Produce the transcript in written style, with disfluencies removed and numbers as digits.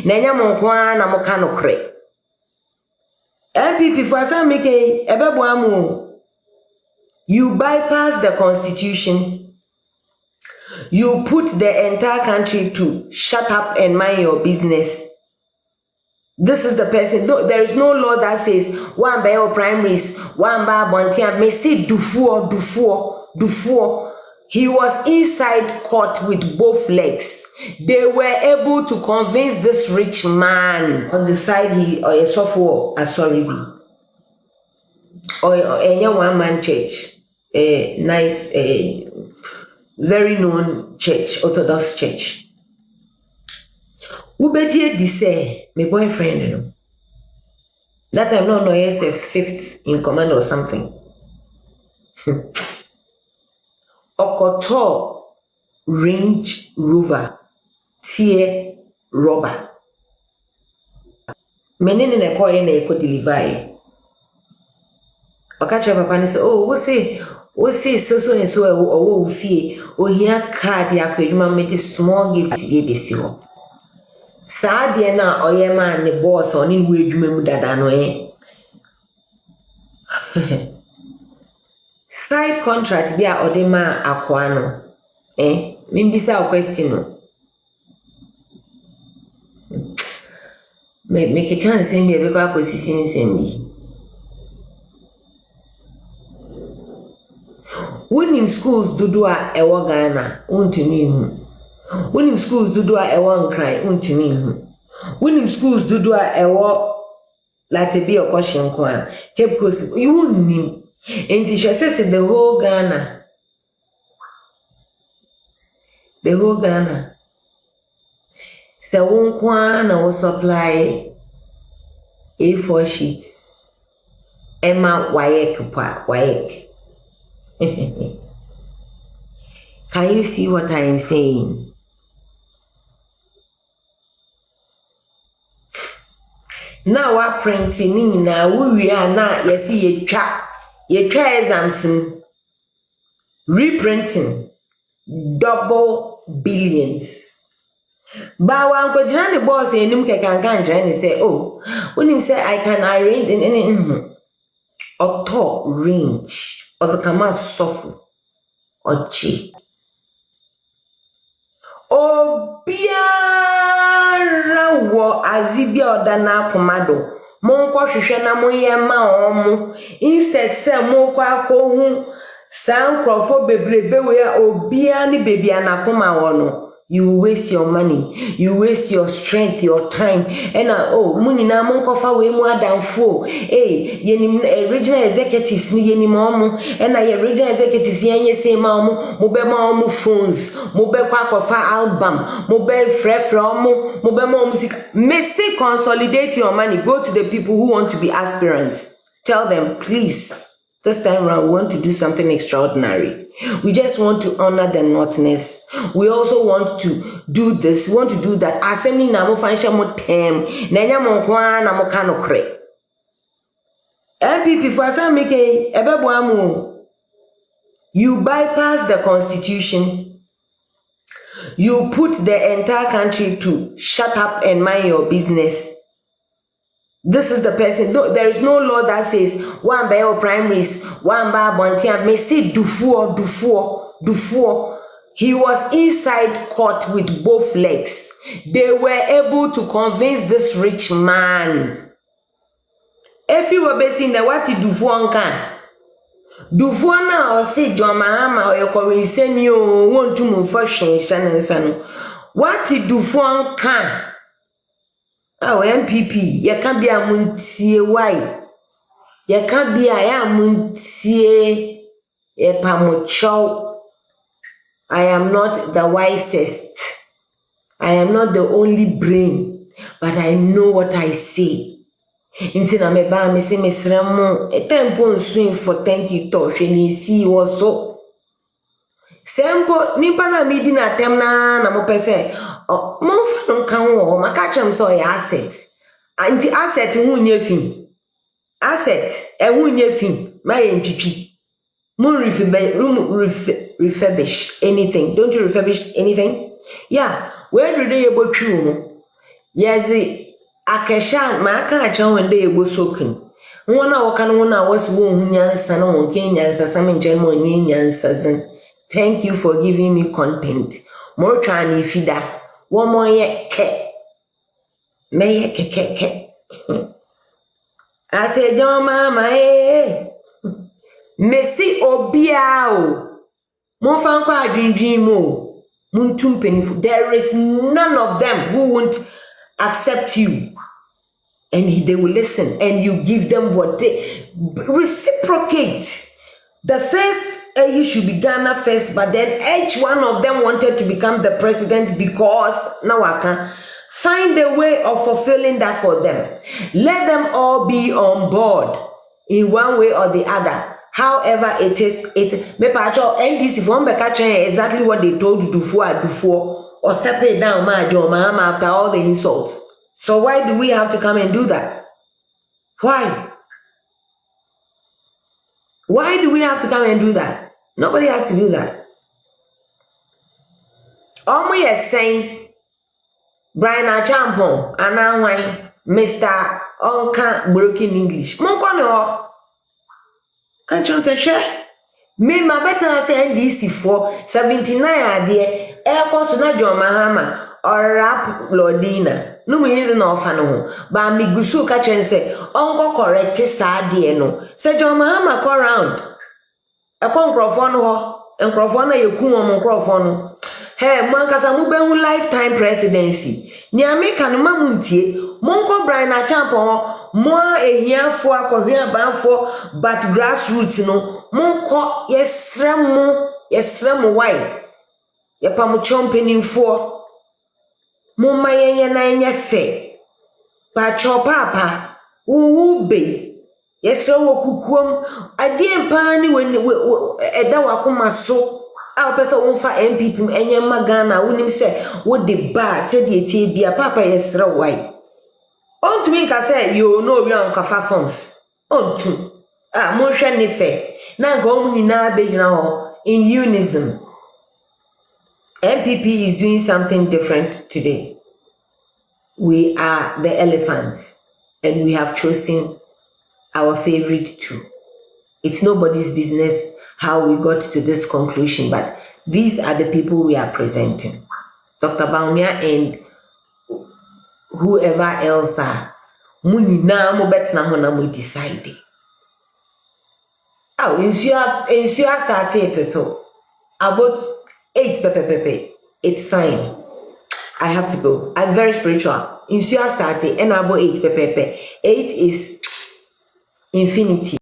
Nenya mo kwa na mo ka no kre. MPP for some make ebebo amu. You bypass the constitution. You put the entire country to shut up and mind your business. This is the person. There is no law that says one by your primaries, one by Bontia. May say dufour. He was inside court with both legs. They were able to convince this rich man on the side he or a software sorry or a one man church, a nice very known church, Orthodox church. Ubeje di say my boyfriend, you know. That time no yes a fifth in command or something. Okoto Range Rover tie rubber. Menene na ko ye na eko deliver. Okacha papa ni say oh we say so and so o fie o here card ya kwaduma make small gift ye besi ho. Saa de na oye man ne boss oni we adwuma mu dada no side contract bi a ode ma akwa no mimbisa a question no me can say me be kwa kwesisi nsembi when in schools dudu a ewo Ghana untumi hu when in schools dudu a ewo Nkran untumi hu when in schools dudu a ewo like be a question kwa Cape Coast you won't name and she says the whole Ghana so one kwa na will supply A4 sheets Emma AyEka. Can you see what I am saying? Now what printing na we are na you see ye twa exams reprinting double billions. Ba wan ko jina ne boss enim kekan kan jira say oh when him say I can arrange in auto range also kama sofu ochi obiara wo azibia odana komado mon ko hwehwe na mon ye ma omo instead say mon ko akohu san crofo bebrebe we obia ni baby anakoma wono. You waste your money, you waste your strength, your time. And money na mon kofa we mu adamfo. Yeni regional executives ni yeni mamu. And your regional executives yenye say mamu. Mo be mamu phones, mo be kwa kofa album, mo be frefra mo be mamu music. May say consolidate your money. Go to the people who want to be aspirants. Tell them, please. This time around, we want to do something extraordinary. We just want to honor the Northness. We also want to do this. We want to do that. Assembly na mo fansha mo tem. Nenya mo kwa na mo kano kre. MPP for some make ebebo amu. You bypass the constitution. You put the entire country to shut up and mind your business. This is the person. There is no law that says one by your primaries, one by Bontia. May say dufour. He was inside court with both legs. They were able to convince this rich man. If you were basing the what dufour can. Dufour na or say John Mahama or your correspondent you want to move for change and sano. What dufour can. MPP, you can't be a muntie why? You can't be a muntie a pamucho. I am not the wisest. I am not the only brain, but I know what I say. Intina me ba me se me sremo e tempo swing for thank you to hwe see also. Sempo nipa na medi na tem na mo pese mon fa no kan wo maka chem so ya asset anti asset hunye fin asset e hunye fin ma ye ntwitwi mon refurbish anything. Don't you refurbish anything? Yeah, where do they able to Yes, Akesha, my catch on when they were soaking. One hour can 1 hour was won Yansan on Kenyans as some general Yansan. Thank you for giving me content. More trying if you that. One more yet, may ke. I said, John Mama, Messi Obiao. Mon fan kwa dream mo. Muntum peniful. There is none of them who won't accept you. And they will listen and you give them what they reciprocate. The first you should be Ghana first, but then each one of them wanted to become the president because now I can find a way of fulfilling that for them. Let them all be on board in one way or the other. However it is, me pacho NDC if one catch exactly what they told you before or step it down my after all the insults. So why do we have to come and do that? Why? Why do we have to come and do that? Nobody has to do that. All we are saying, Brian Achampon, and Mr. Onka broken English. Monkono, can't you say? Me my better say NDC for 79 idea. Air course na John Mahama or rap Lordina. No me use no fano. But me gusu catch and say, Uncle correct sadie no. Say John Mahama call round. A concrophone ho, and crofona you come on microphone. Hey, Mankasa Mubehu lifetime presidency. Niameka no mamuntie, Monko Brian Achampo, more a year for a Korean band for, but grassroots no, Monko, yes, remo, why? Yapamu chomping for Mumma Yana fe. Pacho papa, be. Yes, so kukum. I didn't pan when Edawakuma so. Our person won't find people and your magana wouldn't say what the bar said ye be a papa yes white. On to me, I say you know young kafa forms. On to motion nefe. Now go in our page now in unison. MPP is doing something different today. We are the elephants and we have chosen our favorite too. It's nobody's business how we got to this conclusion, but these are the people we are presenting. Dr. Baumia and whoever else are. Muni na mo bet na hona mo decide. Oh, insure started to about 8 pepe. It's sign. I have to go. I'm very spiritual. Insure started and about 8 pepe. 8 is infinity.